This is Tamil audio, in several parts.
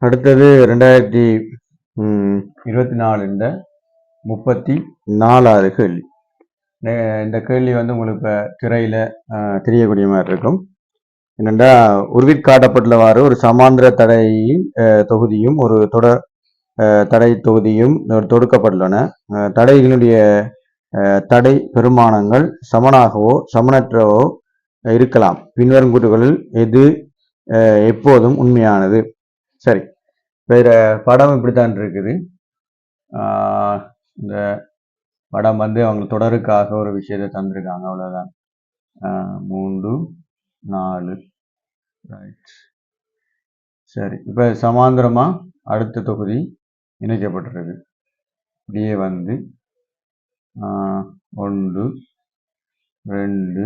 அடுத்தது 2024 இந்த 34வது கேள்வி. இந்த கேள்வி வந்து உங்களுக்கு இப்போ திரையில தெரியக்கூடிய மாதிரி இருக்கும். என்னென்னா, உருவிற்காட்டப்பட்டுள்ளவாறு ஒரு சமாந்திர தடையின் தொகுதியும் ஒரு தொடர் தடை தொகுதியும் தொடுக்கப்பட்டுள்ளன. தடைகளுடைய தடை பெருமானங்கள் சமனாகவோ சமனற்றவோ இருக்கலாம். பின்வரும் கூற்றுகளில் எது எப்போதும் உண்மையானது? சரி, வேற படம் இப்படித்தான் இருக்குது. இந்த படம் வந்து அவங்க தொடருக்காக ஒரு விஷயத்தை தந்திருக்காங்க, அவ்வளோதான். 3 4 ரைட். சரி, இப்போ சமாந்திரமா அடுத்த தொகுதி இணைக்கப்பட்டிருக்கு. இப்படியே வந்து 1 2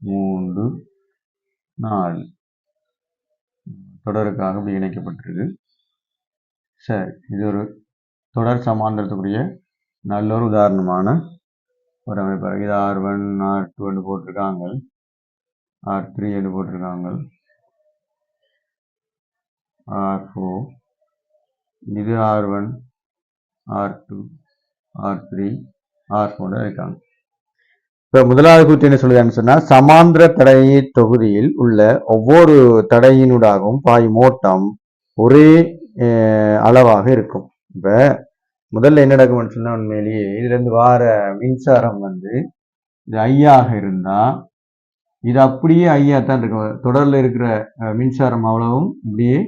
3 4 தொடருக்காக இப்படி இணைக்கப்பட்டிருக்கு. சரி, இது ஒரு தொடர் சமாந்திரத்துக்குரிய நல்ல ஒரு உதாரணமான ஒரு அமைப்பு. இது R1 R2 என்று போட்டிருக்காங்க, R3 என்று போட்டிருக்காங்க, R4, இது R1 R2 R3 R4 இருக்காங்க. இப்போ முதலாவது கூற்று என்ன சொல்லுதான்னு சொன்னா, சமாந்திர தடை தொகுதியில் உள்ள ஒவ்வொரு தடையினூடாகவும் பாயும் ஓட்டம் ஒரே அளவாக இருக்கும். இப்ப முதல்ல என்ன நடக்கும்னு சொன்னா, உண்மையிலேயே இதுல இருந்து வார மின்சாரம் வந்து இது ஐயாக இருந்தா இது அப்படியே ஐயா தான் இருக்கும். தொடர்ல இருக்கிற மின்சாரம் அவ்வளவும் இப்படியே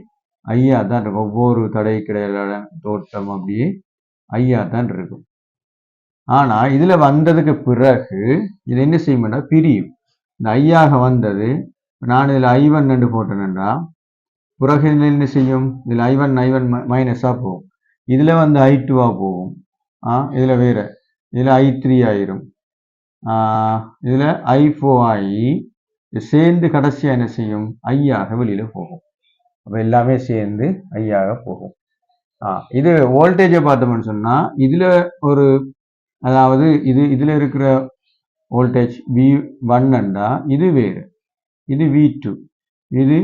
ஐயா தான் இருக்கும். ஒவ்வொரு தடை கிடையாத தோட்டம் அப்படியே ஐயா தான் இருக்கும். ஆனா இதுல வந்ததுக்கு பிறகு இது என்ன செய்யும்னா பிரியும். இந்த ஐயாக வந்தது, நான் இதுல I1 என்று போட்டேன்னா பிறகு என்ன செய்யும்? இதுல I1 மைனஸா போகும், இதுல வந்து I2 போகும், இதுல வேற, இதுல I3 ஆயிரும், இதுல I4 ஆகி சேர்ந்து கடைசியா என்ன செய்யும்? ஐயாக வெளியில போகும். அப்ப எல்லாமே சேர்ந்து ஐயாக போகும். இது வோல்டேஜை பார்த்தோம்னு சொன்னா, இதுல ஒரு, அதாவது இதுல இருக்கிற வோல்டேஜ் V1 என்றா இது வேறு, இது V2, இது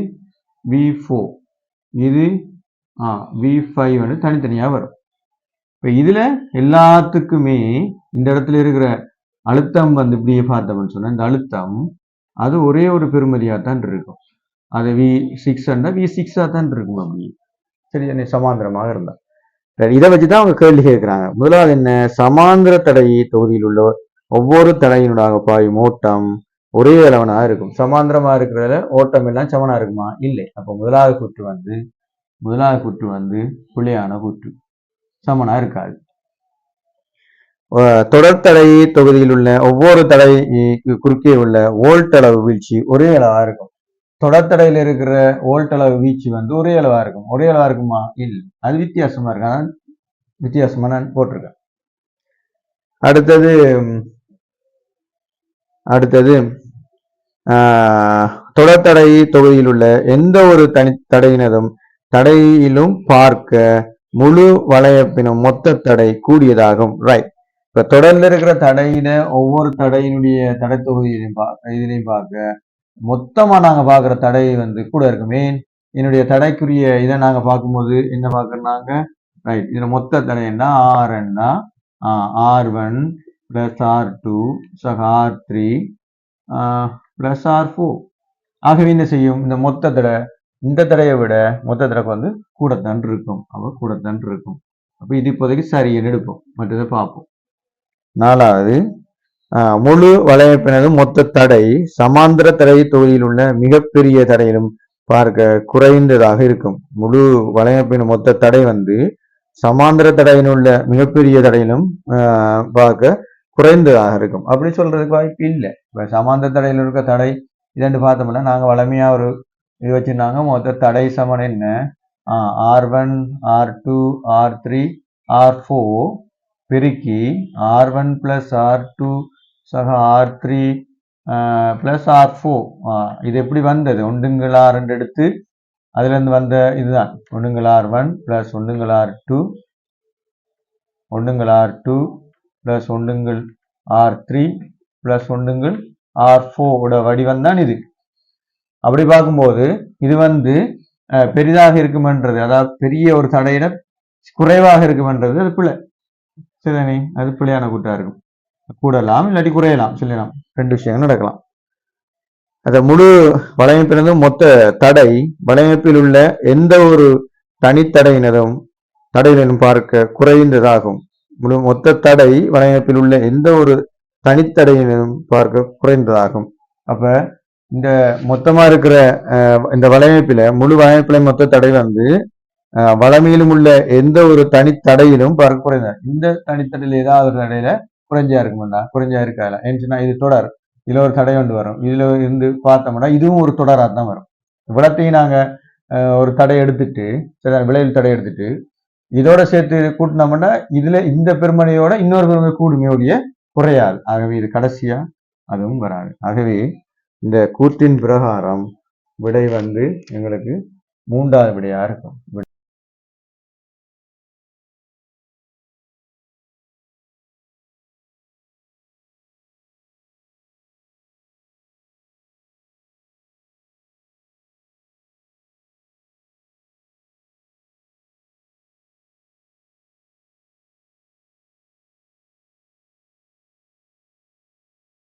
V4, இது V5 வந்து தனித்தனியா வரும். இப்ப இதுல எல்லாத்துக்குமே இந்த இடத்துல இருக்கிற அழுத்தம் வந்து இப்படியே பார்த்தோம்னு சொன்னா, இந்த அழுத்தம் அது ஒரே ஒரு பெருமதியா தான் இருக்கும். அது V6 என்றா V6 தான் இருக்கும். அப்படி சரி, சமாந்திரமாக இருந்தா. இதை வச்சுதான் அவங்க கேள்வி கேட்கிறாங்க. முதலாவது என்ன, சமாந்திர தடை தொகுதியில் உள்ள ஒவ்வொரு தடையினூடாக பாயும் ஓட்டம் ஒரே அளவனாக இருக்கும். சமாந்திரமா இருக்கிறதுல ஓட்டம் எல்லாம் சமனா இருக்குமா? இல்லை. அப்ப முதலாவது கூற்று வந்து புள்ளியான கூற்று, சமனா இருக்காது. தொடர்தடை தொகுதியில் உள்ள ஒவ்வொரு தடை குறுக்கே உள்ள வோல்ட் அளவு வீழ்ச்சி ஒரே அளவா இருக்கும். தொடர்தடையில் இருக்கிற வோல்ட் அளவு வீழ்ச்சி வந்து ஒரே அளவா இருக்கும். ஒரே அளவா இருக்குமா? இல்லை, அது வித்தியாசமா இருக்கு. அதான் வித்தியாசமா நான் போட்டிருக்கேன். அடுத்தது தொடர்தடை தொகுதியில் உள்ள எந்த ஒரு தடையிலும் பார்க்க முழு வளையப்பினும் மொத்த தடை கூடியதாகும். ரைட். இப்ப தொடர்ந்து இருக்கிற தடையின ஒவ்வொரு தடையினுடைய தடை தொகுதியிலையும் பார்க்க மொத்தமா நாங்க பாக்குற தடை வந்து கூட இருக்குமே. என்னுடைய தடைக்குரிய இதை நாங்க பார்க்கும்போது என்ன பார்க்கறாங்க? ரைட், இதுல மொத்த தடை என்ன? R1 R1 plus R2 R3 plus R4. ஆகவே என்ன செய்யும்? இந்த மொத்த தடை இந்த தடையை விட மொத்த தடைக்கு வந்து கூடத்தான் இருக்கும். அப்ப இது இப்போதைக்கு சரியன்னு எடுப்போம், மற்றதை பார்ப்போம். நாலாவது, முழு வளையப்பினதும் மொத்த தடை சமாந்திர தடை தொகுதியில் உள்ள மிகப்பெரிய தடையிலும் பார்க்க குறைந்ததாக இருக்கும். முழு வளையப்பின் மொத்த தடை வந்து சமாந்திர தடையில் உள்ள மிகப்பெரிய தடையிலும் பார்க்க குறைந்ததாக இருக்கும். அப்படி சொல்றதுக்கு வாய்ப்பு இல்லை. இப்ப சமாந்திர தடையில் இருக்க தடை இதென்று பார்த்தோம்னா, நாங்க வளமையா ஒரு இது வச்சிருந்தாங்க. மொத்த தடை சமன் என்ன? R1 R2 R3 R4 பெருக்கி R1 plus R2 R3 plus R4. இது எப்படி வந்தது? ஒன்றுங்கள் R2 எடுத்து அதுல இருந்து வந்த இதுதான். ஒன்றுங்கள் R1 பிளஸ் ஒன்றுங்கள் R2 பிளஸ் ஒன்றுங்கள் R3 பிளஸ் ஒன்றுங்கள் R4 வடிவம் தான் இது. அப்படி பார்க்கும்போது இது வந்து பெரிதாக இருக்குமென்றது, அதாவது பெரிய ஒரு தடையிட குறைவாக இருக்குமென்றது அது பிள்ளை. சரிதானே? அது பிள்ளையான கூட்டா இருக்கும். கூடலாம் இல்லாட்டி குறையலாம், சொல்லலாம். ரெண்டு விஷயங்கள் நடக்கலாம். அந்த முழு வலையமைப்பிலிருந்து மொத்த தடை வலையமைப்பில் உள்ள எந்த ஒரு தனித்தடையினதும் தடையினும் பார்க்க குறைந்ததாகும். முழு மொத்த தடை வலையமைப்பில் உள்ள எந்த ஒரு தனித்தடையினதும் பார்க்க குறைந்ததாகும். அப்ப இந்த மொத்தமா இருக்கிற இந்த வலையமைப்பில முழு வலையமைப்பில மொத்த தடை வந்து வளமையிலும் உள்ள எந்த ஒரு தனித்தடையிலும் பார்க்க குறைந்த. இந்த தனித்தடையில ஏதாவது ஒரு தடையில குறைஞ்சா இருக்குமாண்டா? குறைஞ்சா இருக்காது. ஏன்னு சொன்னா இது தொடர், இதுல ஒரு தடை கொண்டு வரும். இதுல இருந்து பார்த்தோம்னா இதுவும் ஒரு தொடரா தான் வரும். இவ்வளத்தையும் நாங்க ஒரு தடை எடுத்துட்டு, சரி, விளைவில் தடை எடுத்துட்டு இதோட சேர்த்து கூட்டினோம்னா இதுல இந்த பெருமனையோட இன்னொரு பெருமை கூடுமே ஒழிய குறையாது. ஆகவே இது கடைசியா அதுவும் வராது. ஆகவே இந்த கூற்றின் பிரகாரம் விடை வந்து எங்களுக்கு 3வது விடையா இருக்கும்.